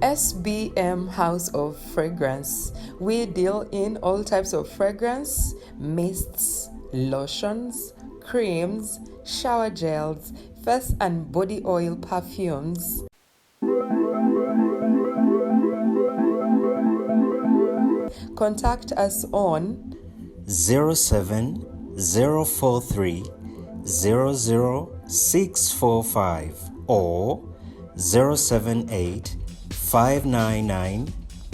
SBM House of Fragrance. We deal in all types of fragrance, mists, lotions, creams, shower gels, face and body oil perfumes. Contact us on 07043 00645 or 078 599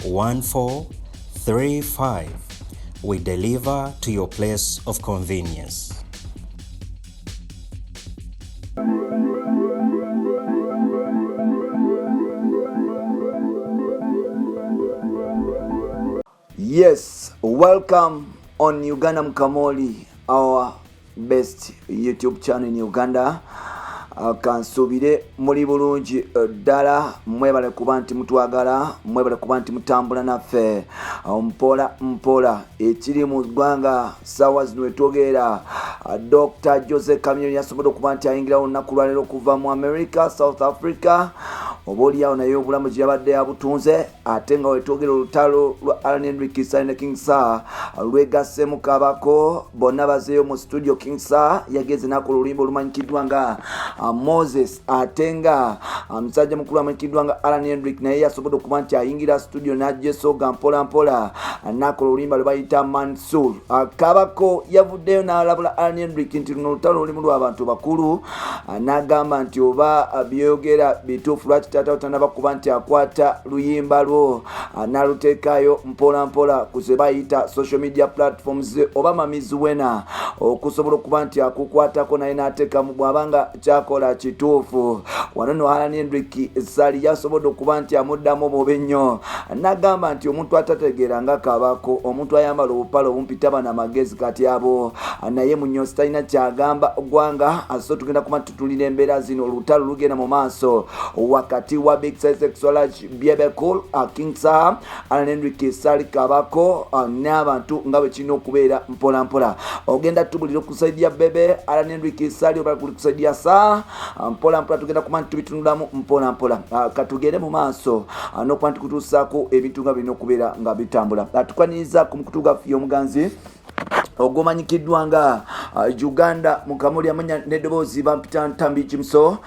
1435. We deliver to your place of convenience. Yes, welcome on Uganda Mukamooli, our best YouTube channel in Uganda. Kansubire muli bulungi ddala, mwebale kuba nti mutwagala, mwebale kuba nti mutambula naffe mpola mpola. Ekiri mu ggwanga ssaawa zino wetwogerera, Dr. Jose Chameleone yasobodde okuba nti ayingirawo olunaku lwaleero okuva mu America, South Africa. Oba oliawo naye obulamu gye yabadde yabutunze, ate nga wetwogera olutalo lwa Henry ne King Saha lwegasseemu kabako, bonna bazeeyo mu studio. King Saha yageze n'akola oluyimba olumanyikiddwa nga Moses, ate nga omusajja mukulu amanyikiddwa nga Henry naye yasobodde okuba nti ayingira studio n'ajjesoga mpola mpola n'akola oluyimba lwe bayita Mansour. Kabako yavuddeyo n'alabula Henry nti luno olutalo lulimu lw'abantu bakulu, n'agamba nti oba byeyogera bituufu lwaki taata tanaba kuba nti akwata luyimba lwo n'aluteekayo mpola mpola ku ze bayita social media platforms oba mamizuwena okusobola okuba nti akukwatako naye n'ateekamu bw'abanga kyakola kituufu. Wano no Henry Sali yasobodde okuba nti amuddamu obubi nnyo, n'agamba nti omuntu atategeera nga kabako, omuntu ayambala obupale obumpi taba na magezi kati abo naye munyosi talina kyagamba ggwanga. So tugenda kuba tutulira embeera zino, olutalo lugenda mu maaso wakati wa Big Size Sexualage Bebe King Saha, Henry Sali kabako n'abantu nga bwe kirina okubeera mpola mpola. Ogenda tubulira okusaidia Bebe Henry Sali oba kusaidia Saha mpola mpola, tugenda kuba tubitunulamu mpola mpola. Katugende mu maaso n'okuba nti kutuusaako ebintu nga birina okubeera nga bitambula. Tukwaniriza ku mukutu gaffe omuganzi ogumanyikiddwa nga Uganda Mukamooli amanya n'eddoboozi bampita Ntambi Jimso,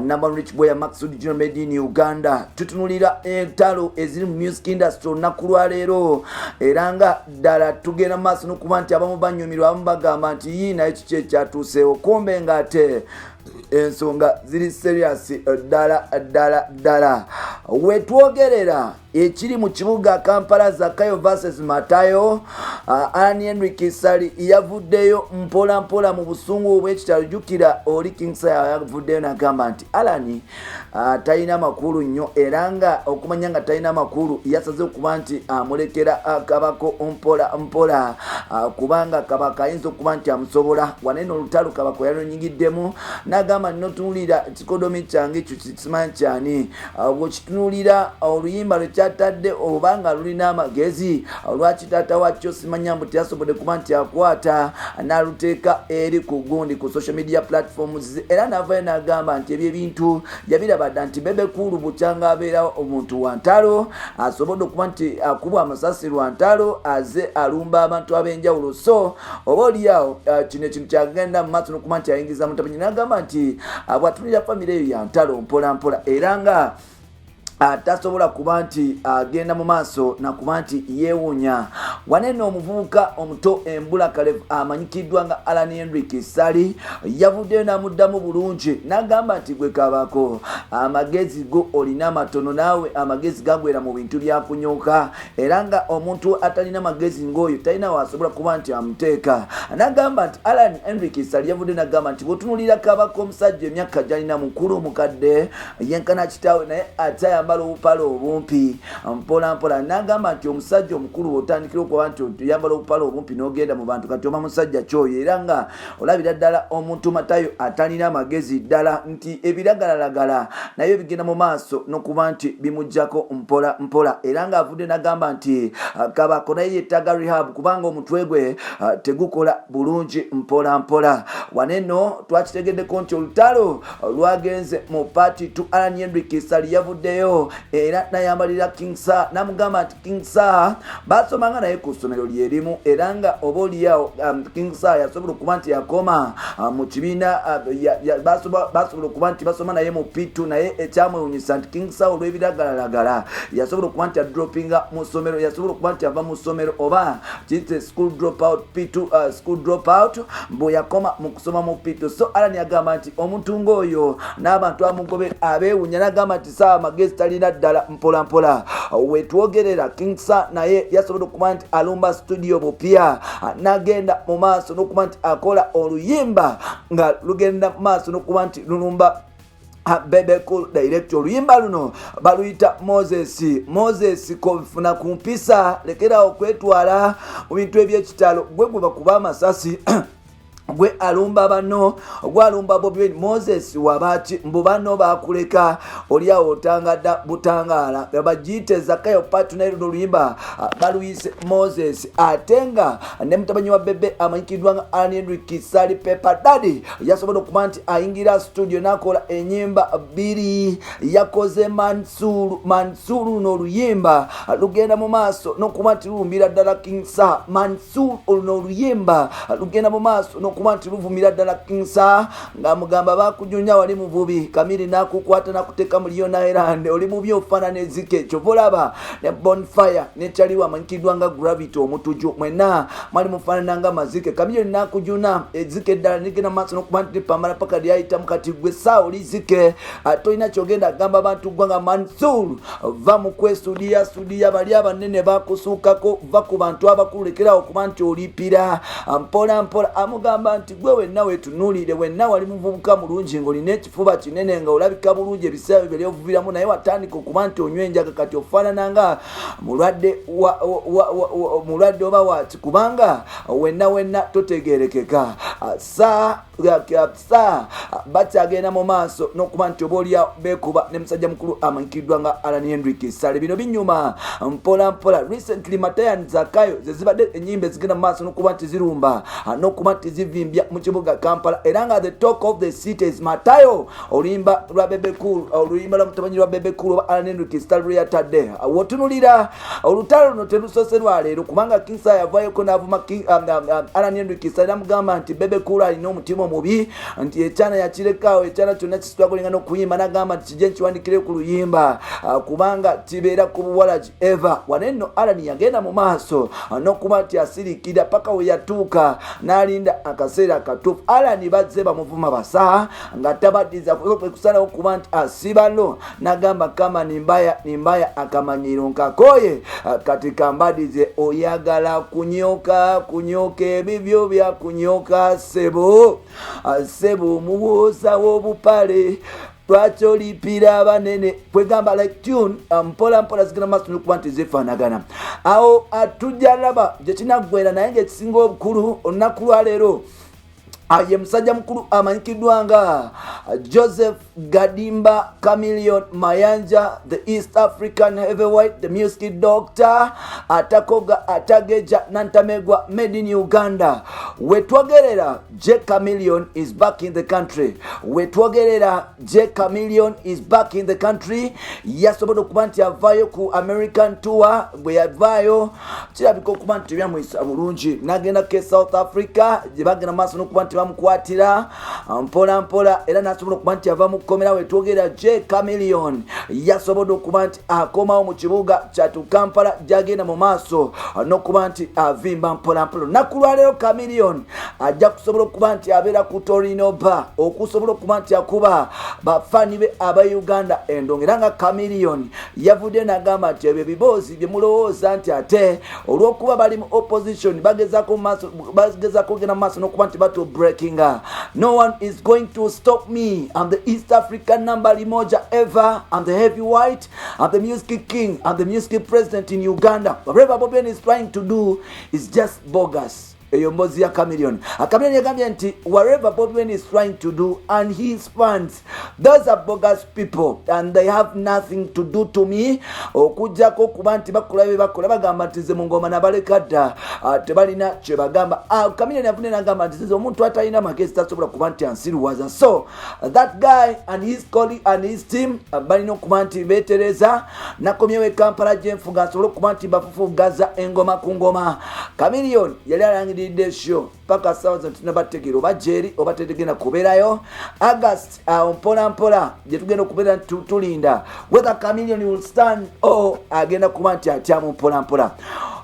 number one rich boy ya Maxud Junior made in Uganda. Tutunulira entalo eziri mu music industry olunaku lwaleero, era nga ddala tugenda mu maaso n'okuba nti abamu banyumirwa, abamu bagamba nti yii naye kiki ekyatuuseewo, kumbe ng'ate ensonga ziri serious ddala. Wetwogerera ekiri mu kibuga Kampala, Zakayo versus Matayo, Henry Sali yavuddeyo mpola mpola mu busungu obw'ekitalo. Jjukira oli King Saha yavuddeyo n'agamba nti Alani talina makulu nnyo, era nga okumanya nga talina makulu yasaze okuba nti amulekera kabako mpola mpola, kubanga kabaka ayinza okuba nti amusobola. Waneno olutalo kabako yalunyigiddemu, n'agamba notunulira kikodomi kyange ekyo kimanyi kyani, bwekitunulira oluyimba lwekyatadde obanga lulina amagezi, lwaki taata wakyo simanya mbu teyasobodde kuba nti akwata n'aluteeka eri ku gundi ku social media platforms. Era n'avayo n'agamba nti ebyo ebintu yabirabadda nti Bebe Cool bukyanga abeerawo omuntu wa ntalo, asobodde okuba nti akubwa amasasi lwa ntalo, aze alumba abantu ab'enjawulo. So oba oliawo kino ekintu kyagenda mu maaso n'okuba nti ayingiza mutabanyi, n'agamba nti bwatunulira famire eyo ya ntalo mpola mpola, era nga tasobola kuba nti agenda mu maaso nakuba nti yeewuunya. Waneno omuvubuka omuto embula Kalevu amanyikiddwa nga Henry Sali yavuddeyo n'amuddamu bulungi, n'agamba nti gwe kabako, amagezi go olina matono, naawe amagezi gagwera mu bintu byakunyooka, era nga omuntu atalina magezi ng'oyo talina wasobola kuba nti amuteeka. N'agamba nti Henry Sali yavuddeyo n'agamba nti bw'otunulira kabako omusajja emyaka gy'alina mukulu mukadde yenkana kitaawe, naye atayamba obupale obumpi mpola mpola. N'agamba nti omusajja omukulu otandikira okuba nti oyambala obupale obumpi n'ogenda mu bantu, kati oba musajja kyoyo, era nga olabira ddala omuntu Matayo atalina magezi ddala, nti ebiragalalagala naye bigenda mu maaso n'okuba nti bimujjako mpola mpola. Era nga avudde n'agamba nti kabako naye yettaaga rehab kubanga omutwe gwe tegukola bulungi mpola mpola. Waneno twakitegeddeko nti olutalo lwagenze mu party to Henry Sali yavuddeyo nnyo era nayambalira King Saha namugamba nti King Saha basomanga naye ku ssomero lyerimu era nga oba oliawo King Saha yasobola okuba nti yakoma mu kibiina basobola okuba nti basoma naye mu P2 naye ekyamwewunyisa nti King Saha olw'ebiragalalagala yasobola okuba nti adropinga mu ssomero yasobola okuba nti ava mu ssomero oba kiyite school dropout P2 school dropout bwe yakoma mu kusoma mu P2 so Alan yagamba nti omuntu ng'oyo n'abantu amugobe abeewunya n'agamba nti Saha amagezi talina ddala mpolampola wetwogerera King Saha naye yasobola okuba nti alumba studio bupya n'agenda mu maaso n'okuba nti akola oluyimba nga lugenda mu maaso n'okuba nti lulumba Bebe cool director oluyimba luno baluyita Moses kofuna ku mpisa lekera okwetwala mu bintu eby'ekitalo gwe bakuba amasasi gwe alumba bano gwalumba Bobby Moses wabaki mbubano bakuleka oliawo otangada butangala abajite Zakayo partner oluyimba baluyise Moses atenga ne mutabanyi wa Bebe amanyikidwanga Henry Sali Pepper Daddy yasobola okuba nti ayingira studio nakola enyimba bbiri yakoze Mansuru n'oluyimba lugenda mu maaso n'okuba nti lumbira ddala King Saha Mansuru n'oluyimba lugenda mu maaso n'okuba nti luvumira ddala King Saha nga mugamba bakujunya wali muvubi kamiri nakukwata nakuteka mu Liona Island oli mubi ofaanana ezike kyovolaba ne bonfire ne chaliwa amanyikidwa nga Gravity omutuju mwena mwali mufaanana nga mazike kamiri nakujuna ezike ddala nigena maaso n'okuba nti pamala paka lyayita mukati gwe Saha oli zike tolina kyogenda agamba abantu gwanga Mansur va mu kwestudia bali abanene bakusuukako va ku bantu abakulu lekerawo okuba nti olipira mpola amugamba nti gwe wenna wetunuulire wenna wali muvubuka mulungi ng'olina ekifuba kinene nga olabika bulungi ebiseera bibere ovubiramu naye watandika okuba nti onywa enjaga kati ofaanana nga mulwadde oba waki kubanga wenna totegerekeka Saha bakyagenda mu maaso n'okuba nti oba olya beekuba ne musajja mukulu amanyikidwa nga Alan Henry Sale bino binyuma mpola recently Matayan Zakayo zezibadde enyimba ezigenda mu maaso n'okuba nti zirumba n'okuba nti zivimbya mu kibuga Kampala era nga the talk of the city is Matayo oluyimba lwa Bebe Cool oluyimba lwa mutabanyi lwa Bebe Cool oba Alan Henry Sale lweyatadde wotunulira olutalo luno telusose lwaleero kubanga King Saha yavaayoko n'avuma Alan Henry Sale namugamba nti Bebe Cool alina omutima omubi nti ekyana yakirekawo ekyana kyonna kisitwagolinga n'okuyimba n'agamba nti kijje nkiwandikire ku luyimba kubanga kibeera ku buwalagi eva wanenno Alan yagenda mu maaso n'okuba nti asirikira paka we yatuuka n'alinda akaseera akatuufu Alan bazze bamuvuma Saha nga tabaddiza kusalawo okuba nti asibalo n'agamba kama nimbaya akamanyiro nkakoye kati kambadize oyagala kunyoka ebibyo bya kunyoka sebo mubuuza w'obupale lwaki olipira abanene kwegamba like tune mpola zigenda maaso n'okuba nti zefaanagana awo tujja laba gye kinaggwera naye ng'ekisinga obukulu olunaku lwaleero ye musajja mukulu amanyikidwa nga Joseph Gadimba Chameleone Mayanja, the East African heavyweight, the music doctor, atakoga atageja nantamegwa made in Uganda. Wetwogerera J Chameleone is back in the country. Wetwogerera J Chameleone is back in the country. Yasobola okuba nti avayo ku American tour bwe yavayo kirabika okuba nti byamuyisa bulungi n'agenda ke South Africa gye bagenda maaso n'okuba nti bamukwatira mpola era n'asobola okuba nti ava mu kkomera wetwogera J Chameleone yasobola okuba nti akomawo mu kibuga kyatu Kampala gyagenda mu maaso n'okuba nti avimba mpola nakulwaleero Chameleone ajja kusobola okuba nti abeera ku Torino Bar okusobola okuba nti akuba bafaani be aba Uganda endongera nga Chameleone yavudde n'agamba nti ebyo ebiboozi bye mulowooza nti ate olw'okuba bali mu opposition bagezako kugenda mu maaso n'okuba nti bato breaking. No one is going to stop me. I'm the East African number limoja ever. I'm the heavyweight. I'm the music king. I'm the music president in Uganda. Whatever Bobby is trying to do is just bogus. eyo mbozi ya Chameleone. Chameleone yagambye nti whatever Bobi Wine is trying to do and his fans, those are bogus people and they have nothing to do to me. Okujjako kuba nti bakola bagamba nti ze mu ngoma nabaleka dda tebalina kye bagamba. Chameleone yavune n'agamba nti ze omuntu atalina magezi tasobola kuba nti ansiruwaza. So that guy and his colleague and his team balina okuba nti beetereza nakomyewo Kampala gyenfuga asobole okuba nti bafufugaza engoma ku ngoma. Chameleone yali alangiridde show paka ssaawa tunabategeera oba jeeri oba tetegenda kubeerayo August mpola gye tugenda okubeera tulinda whether Chameleone will stand or agenda kuba nti atyamu mpola.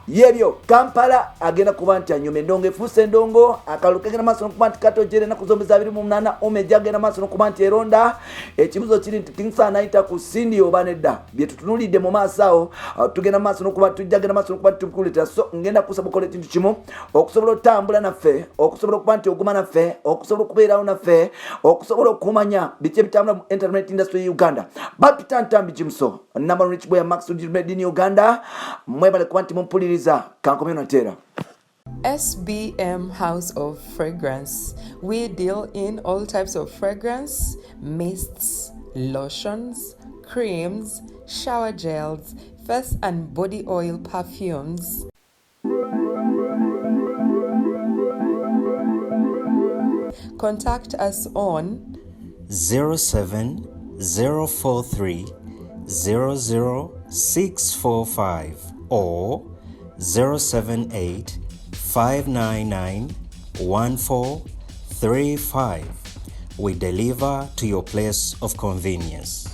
Yebyo Kampala agenda kuba nti anyuma endongo efuuse endongo akalulu kagenda maaso n'okuba nti katojjera ennaku zombi za 28 omeja agenda maaso n'okuba nti eronda. Ekibuzo kiri nti tinsaana ayita ku Cindy oba nedda bye tutunulidde mu maaso awo tugenda maaso n'okuba tujjagenda maaso n'okuba tukuleeta. So ngenda kusaba okola ekintu kimu okusobola otambula naffe, okusobola okuba nti oguma naffe, okusobola okubeerawo naffe, okusobola okumanya biki ebitambula mu entertainment industry ya Uganda. Bapitantambi Jimso number rich boy Max made in Uganda. Mwebale kuba nti mumpuliriza kankomye notera. SBM House of Fragrance. We deal in all types of fragrance, mists, lotions, creams, shower gels, face and body oil perfumes. Contact us on 07043 00645 or 078 599 1435. We deliver to your place of convenience.